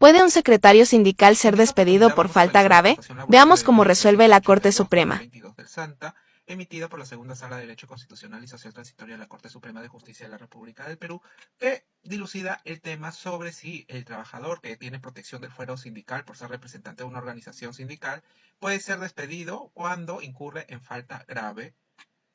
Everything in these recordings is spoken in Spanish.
¿Puede un secretario sindical En ser esta despedido oportunidad por vamos a falta revisar la grave? casación laboral Veamos de la cómo Ley resuelve la Corte 682 Suprema. 22 del Santa, emitida por la Segunda Sala de Derecho Constitucional y Social Transitoria de la Corte Suprema de Justicia de la República del Perú, que dilucida el tema sobre si el trabajador que tiene protección del fuero sindical por ser representante de una organización sindical puede ser despedido cuando incurre en falta grave,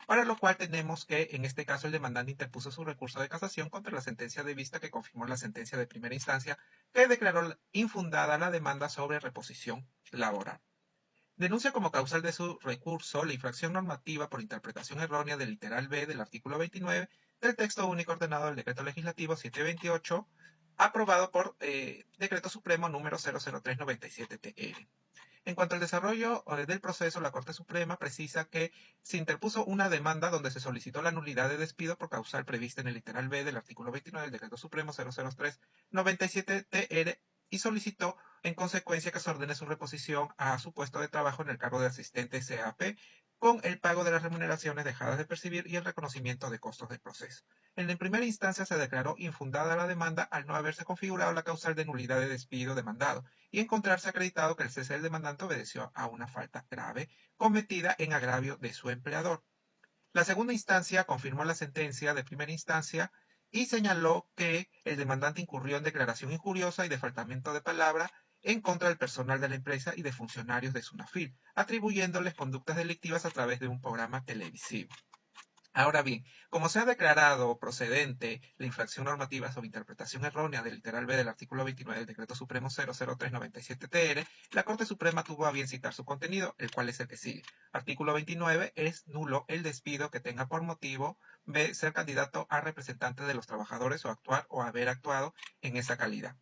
para lo cual tenemos que, en este caso, el demandante interpuso su recurso de casación contra la sentencia de vista que confirmó la sentencia de primera instancia que declaró infundada la demanda sobre reposición laboral. Denuncia como causal de su recurso la infracción normativa por interpretación errónea del literal B del artículo 29 del texto único ordenado del decreto legislativo 728, aprobado por Decreto Supremo número 00397-TR. En cuanto al desarrollo del proceso, la Corte Suprema precisa que se interpuso una demanda donde se solicitó la nulidad de despido por causal prevista en el literal B del artículo 29 del Decreto Supremo 00397-TR y solicitó en consecuencia que se ordene su reposición a su puesto de trabajo en el cargo de asistente CAP con el pago de las remuneraciones dejadas de percibir y el reconocimiento de costos del proceso. En la primera instancia se declaró infundada la demanda al no haberse configurado la causal de nulidad de despido demandado y encontrarse acreditado que el cese del demandante obedeció a una falta grave cometida en agravio de su empleador. La segunda instancia confirmó la sentencia de primera instancia y señaló que el demandante incurrió en declaración injuriosa y de faltamiento de palabra en contra del personal de la empresa y de funcionarios de SUNAFIL, atribuyéndoles conductas delictivas a través de un programa televisivo. Ahora bien, como se ha declarado procedente la infracción normativa sobre interpretación errónea del literal B del artículo 29 del Decreto Supremo 00397-TR, la Corte Suprema tuvo a bien citar su contenido, el cual es el que sigue. Artículo 29 es nulo el despido que tenga por motivo B ser candidato a representante de los trabajadores o actuar o haber actuado en esa calidad.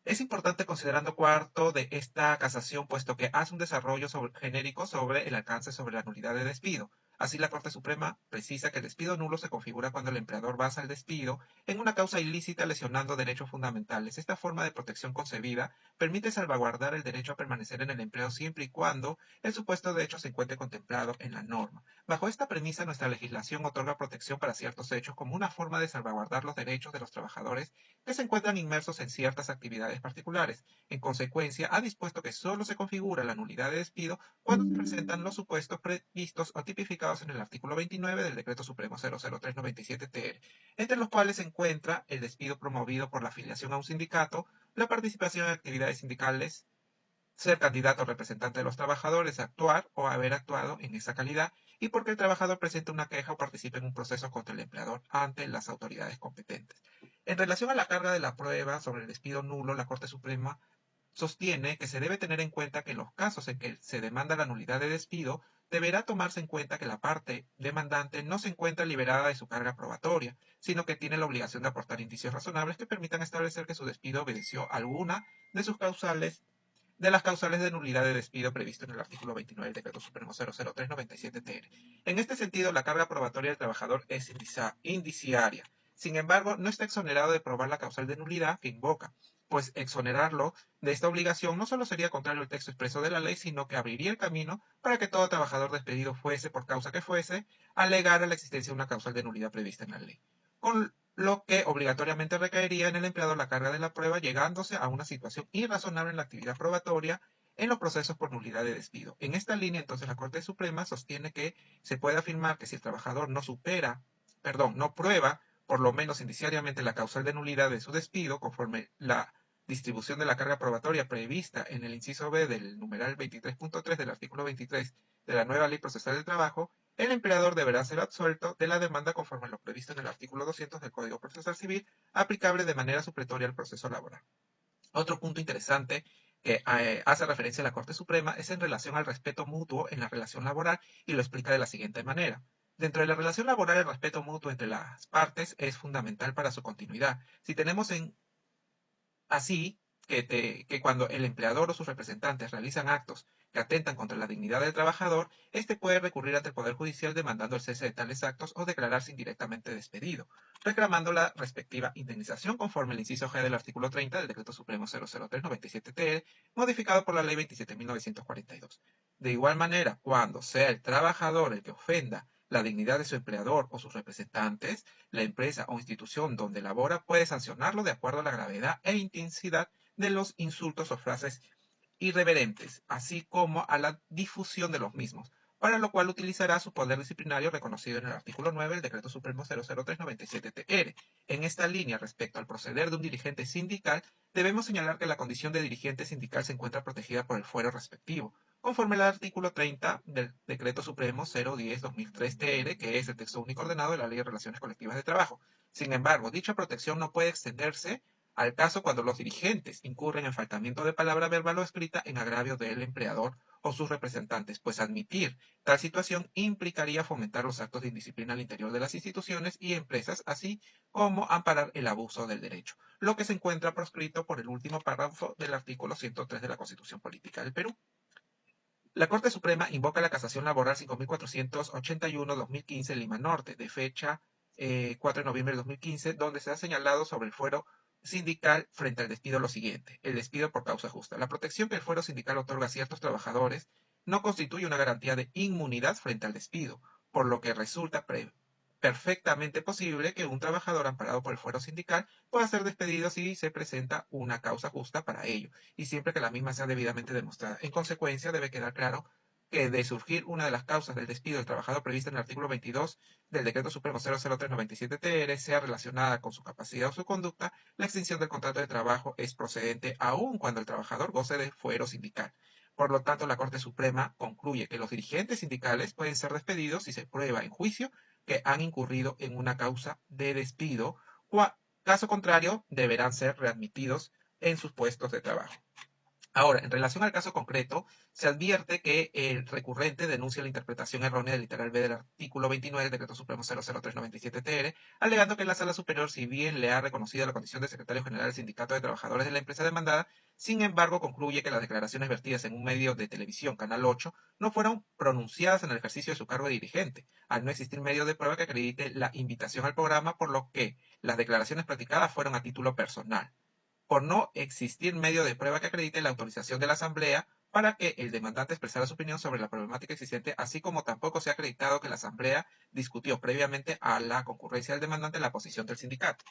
Es importante considerando cuarto de esta casación, puesto que hace un desarrollo genérico sobre el alcance sobre la nulidad de despido. Así, la Corte Suprema precisa que el despido nulo se configura cuando el empleador basa el despido en una causa ilícita lesionando derechos fundamentales. Esta forma de protección concebida permite salvaguardar el derecho a permanecer en el empleo siempre y cuando el supuesto de hecho se encuentre contemplado en la norma. Bajo esta premisa, nuestra legislación otorga protección para ciertos hechos como una forma de salvaguardar los derechos de los trabajadores que se encuentran inmersos en ciertas actividades particulares. En consecuencia, ha dispuesto que solo se configura la nulidad de despido cuando se presentan los supuestos previstos o tipificados en el artículo 29 del Decreto Supremo 00397-TR, entre los cuales se encuentra el despido promovido por la afiliación a un sindicato, la participación en actividades sindicales, ser candidato o representante de los trabajadores, actuar o haber actuado en esa calidad, y porque el trabajador presente una queja o participe en un proceso contra el empleador ante las autoridades competentes. En relación a la carga de la prueba sobre el despido nulo, la Corte Suprema sostiene que se debe tener en cuenta que en los casos en que se demanda la nulidad de despido, deberá tomarse en cuenta que la parte demandante no se encuentra liberada de su carga probatoria, sino que tiene la obligación de aportar indicios razonables que permitan establecer que su despido obedeció a alguna de sus causales de las causales de nulidad de despido previsto en el artículo 29 del Decreto Supremo 00397-TR. En este sentido, la carga probatoria del trabajador es indiciaria. Sin embargo, no está exonerado de probar la causal de nulidad que invoca, pues exonerarlo de esta obligación no solo sería contrario al texto expreso de la ley, sino que abriría el camino para que todo trabajador despedido fuese, por causa que fuese, alegar a la existencia de una causal de nulidad prevista en la ley. Con lo que obligatoriamente recaería en el empleador la carga de la prueba, llegándose a una situación irrazonable en la actividad probatoria en los procesos por nulidad de despido. En esta línea, entonces, la Corte Suprema sostiene que se puede afirmar que si el trabajador no prueba, por lo menos indiciariamente, la causal de nulidad de su despido, conforme la distribución de la carga probatoria prevista en el inciso B del numeral 23.3 del artículo 23 de la nueva Ley Procesal del Trabajo, el empleador deberá ser absuelto de la demanda conforme a lo previsto en el artículo 200 del Código Procesal Civil, aplicable de manera supletoria al proceso laboral. Otro punto interesante que hace referencia a la Corte Suprema es en relación al respeto mutuo en la relación laboral y lo explica de la siguiente manera. Dentro de la relación laboral, el respeto mutuo entre las partes es fundamental para su continuidad. Si tenemos en Así que cuando el empleador o sus representantes realizan actos que atentan contra la dignidad del trabajador, éste puede recurrir ante el Poder Judicial demandando el cese de tales actos o declararse indirectamente despedido, reclamando la respectiva indemnización conforme al inciso G del artículo 30 del Decreto Supremo 00397-TR, modificado por la Ley 27.942. De igual manera, cuando sea el trabajador el que ofenda la dignidad de su empleador o sus representantes, la empresa o institución donde labora puede sancionarlo de acuerdo a la gravedad e intensidad de los insultos o frases irreverentes, así como a la difusión de los mismos, para lo cual utilizará su poder disciplinario reconocido en el artículo 9 del Decreto Supremo 00397-TR. En esta línea, respecto al proceder de un dirigente sindical, debemos señalar que la condición de dirigente sindical se encuentra protegida por el fuero respectivo, conforme al artículo 30 del Decreto Supremo 010-2003-TR, que es el texto único ordenado de la Ley de Relaciones Colectivas de Trabajo. Sin embargo, dicha protección no puede extenderse al caso cuando los dirigentes incurren en faltamiento de palabra verbal o escrita en agravio del empleador o sus representantes, pues admitir tal situación implicaría fomentar los actos de indisciplina al interior de las instituciones y empresas, así como amparar el abuso del derecho, lo que se encuentra proscrito por el último párrafo del artículo 103 de la Constitución Política del Perú. La Corte Suprema invoca la casación laboral 5481-2015 Lima Norte, de fecha 4 de noviembre de 2015, donde se ha señalado sobre el fuero sindical frente al despido lo siguiente: el despido por causa justa. La protección que el fuero sindical otorga a ciertos trabajadores no constituye una garantía de inmunidad frente al despido, por lo que resulta perfectamente posible que un trabajador amparado por el fuero sindical pueda ser despedido si se presenta una causa justa para ello, y siempre que la misma sea debidamente demostrada. En consecuencia, debe quedar claro que de surgir una de las causas del despido del trabajador prevista en el artículo 22 del Decreto Supremo 00397-TR sea relacionada con su capacidad o su conducta, la extinción del contrato de trabajo es procedente aun cuando el trabajador goce de fuero sindical. Por lo tanto, la Corte Suprema concluye que los dirigentes sindicales pueden ser despedidos si se prueba en juicio que han incurrido en una causa de despido, caso contrario, deberán ser readmitidos en sus puestos de trabajo. Ahora, en relación al caso concreto, se advierte que el recurrente denuncia la interpretación errónea del literal B del artículo 29 del Decreto Supremo 00397-TR, alegando que la Sala Superior, si bien le ha reconocido la condición de secretario general del Sindicato de Trabajadores de la empresa demandada, sin embargo concluye que las declaraciones vertidas en un medio de televisión, Canal 8, no fueron pronunciadas en el ejercicio de su cargo de dirigente, al no existir medio de prueba que acredite la invitación al programa, por lo que las declaraciones practicadas fueron a título personal, por no existir medio de prueba que acredite la autorización de la Asamblea para que el demandante expresara su opinión sobre la problemática existente, así como tampoco se ha acreditado que la Asamblea discutió previamente a la concurrencia del demandante la posición del sindicato.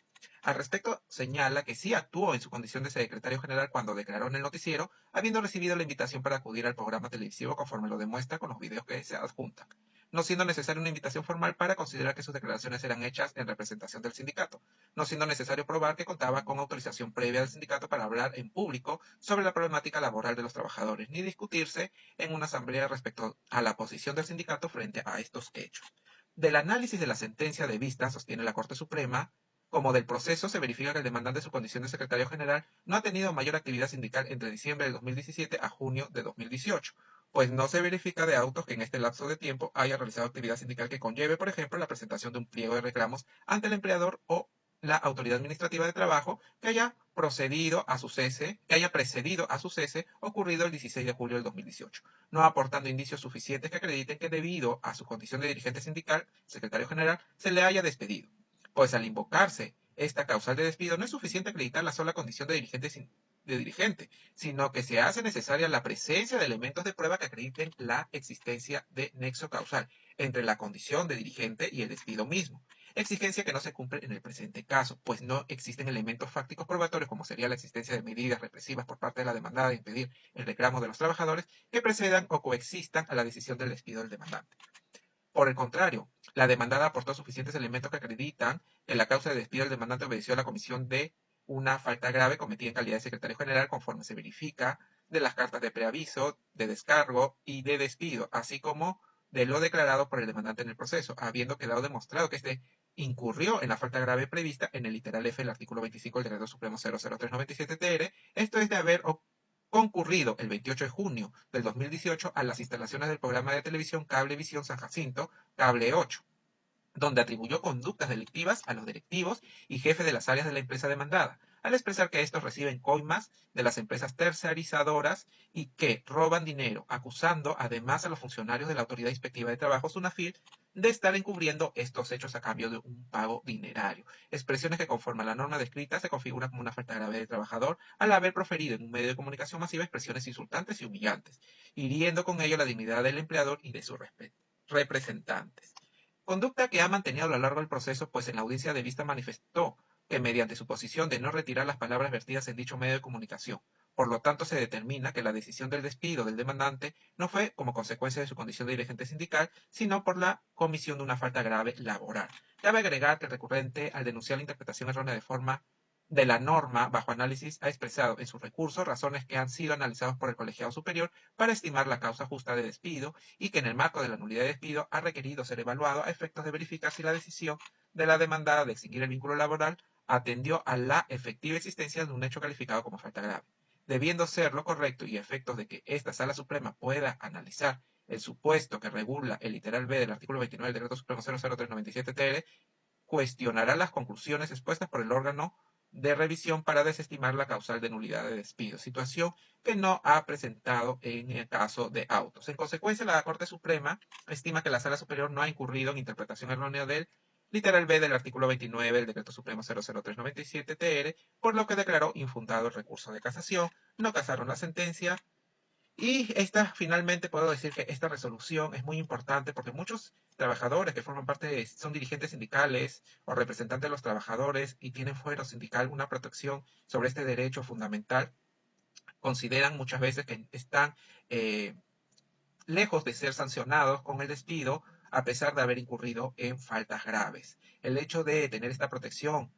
Al respecto, señala que sí actuó en su condición de secretario general cuando declaró en el noticiero, habiendo recibido la invitación para acudir al programa televisivo, conforme lo demuestra con los videos que se adjuntan, no siendo necesaria una invitación formal para considerar que sus declaraciones eran hechas en representación del sindicato, no siendo necesario probar que contaba con autorización previa del sindicato para hablar en público sobre la problemática laboral de los trabajadores, ni discutirse en una asamblea respecto a la posición del sindicato frente a estos hechos. Del análisis de la sentencia de vista, sostiene la Corte Suprema, como del proceso, se verifica que el demandante en su condición de secretario general no ha tenido mayor actividad sindical entre diciembre de 2017 a junio de 2018, pues no se verifica de autos que en este lapso de tiempo haya realizado actividad sindical que conlleve, por ejemplo, la presentación de un pliego de reclamos ante el empleador o la autoridad administrativa de trabajo que haya precedido a su cese ocurrido el 16 de julio del 2018, no aportando indicios suficientes que acrediten que debido a su condición de dirigente sindical, secretario general, se le haya despedido. Pues al invocarse esta causal de despido no es suficiente acreditar la sola condición de dirigente, sino que se hace necesaria la presencia de elementos de prueba que acrediten la existencia de nexo causal entre la condición de dirigente y el despido mismo, exigencia que no se cumple en el presente caso, pues no existen elementos fácticos probatorios, como sería la existencia de medidas represivas por parte de la demandada de impedir el reclamo de los trabajadores, que precedan o coexistan a la decisión del despido del demandante. Por el contrario, la demandada aportó suficientes elementos que acreditan que la causa de despido del demandante obedeció a la comisión de una falta grave cometida en calidad de secretario general, conforme se verifica de las cartas de preaviso, de descargo y de despido, así como de lo declarado por el demandante en el proceso, habiendo quedado demostrado que este incurrió en la falta grave prevista en el literal F del artículo 25 del Decreto Supremo 00397-TR, esto es de haber concurrido el 28 de junio del 2018 a las instalaciones del programa de televisión Cablevisión San Jacinto, Cable 8, donde atribuyó conductas delictivas a los directivos y jefes de las áreas de la empresa demandada, al expresar que estos reciben coimas de las empresas tercerizadoras y que roban dinero, acusando además a los funcionarios de la Autoridad Inspectiva de Trabajo, SUNAFIL, de estar encubriendo estos hechos a cambio de un pago dinerario. Expresiones que, conforme a la norma descrita, se configuran como una falta grave del trabajador al haber proferido en un medio de comunicación masiva expresiones insultantes y humillantes, hiriendo con ello la dignidad del empleador y de sus representantes. Conducta que ha mantenido a lo largo del proceso, pues en la audiencia de vista manifestó que mediante su posición de no retirar las palabras vertidas en dicho medio de comunicación. Por lo tanto, se determina que la decisión del despido del demandante no fue como consecuencia de su condición de dirigente sindical, sino por la comisión de una falta grave laboral. Cabe agregar que el recurrente, al denunciar la interpretación errónea de la norma bajo análisis, ha expresado en su recurso razones que han sido analizadas por el colegiado superior para estimar la causa justa de despido y que en el marco de la nulidad de despido ha requerido ser evaluado a efectos de verificar si la decisión de la demandada de extinguir el vínculo laboral atendió a la efectiva existencia de un hecho calificado como falta grave. Debiendo ser lo correcto y a efectos de que esta Sala Suprema pueda analizar el supuesto que regula el literal B del artículo 29 del Decreto Supremo 00397-TL, cuestionará las conclusiones expuestas por el órgano de revisión para desestimar la causal de nulidad de despido, situación que no ha presentado en el caso de autos. En consecuencia, la Corte Suprema estima que la Sala Superior no ha incurrido en interpretación errónea del literal B del artículo 29 del Decreto Supremo 00397-TR, por lo que declaró infundado el recurso de casación, no casaron la sentencia y finalmente puedo decir que esta resolución es muy importante porque muchos trabajadores que forman parte, son dirigentes sindicales o representantes de los trabajadores y tienen fuero sindical una protección sobre este derecho fundamental, consideran muchas veces que están eh, lejos de ser sancionados con el despido a pesar de haber incurrido en faltas graves. El hecho de tener esta protección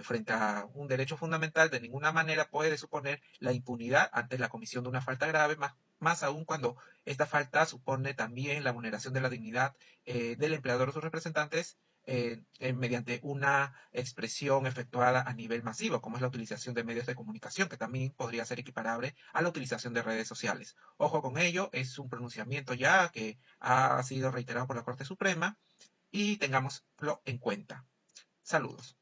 frente a un derecho fundamental de ninguna manera puede suponer la impunidad ante la comisión de una falta grave, más aún cuando esta falta supone también la vulneración de la dignidad del empleador o sus representantes mediante una expresión efectuada a nivel masivo, como es la utilización de medios de comunicación, que también podría ser equiparable a la utilización de redes sociales. Ojo con ello, es un pronunciamiento ya que ha sido reiterado por la Corte Suprema y tengámoslo en cuenta. Saludos.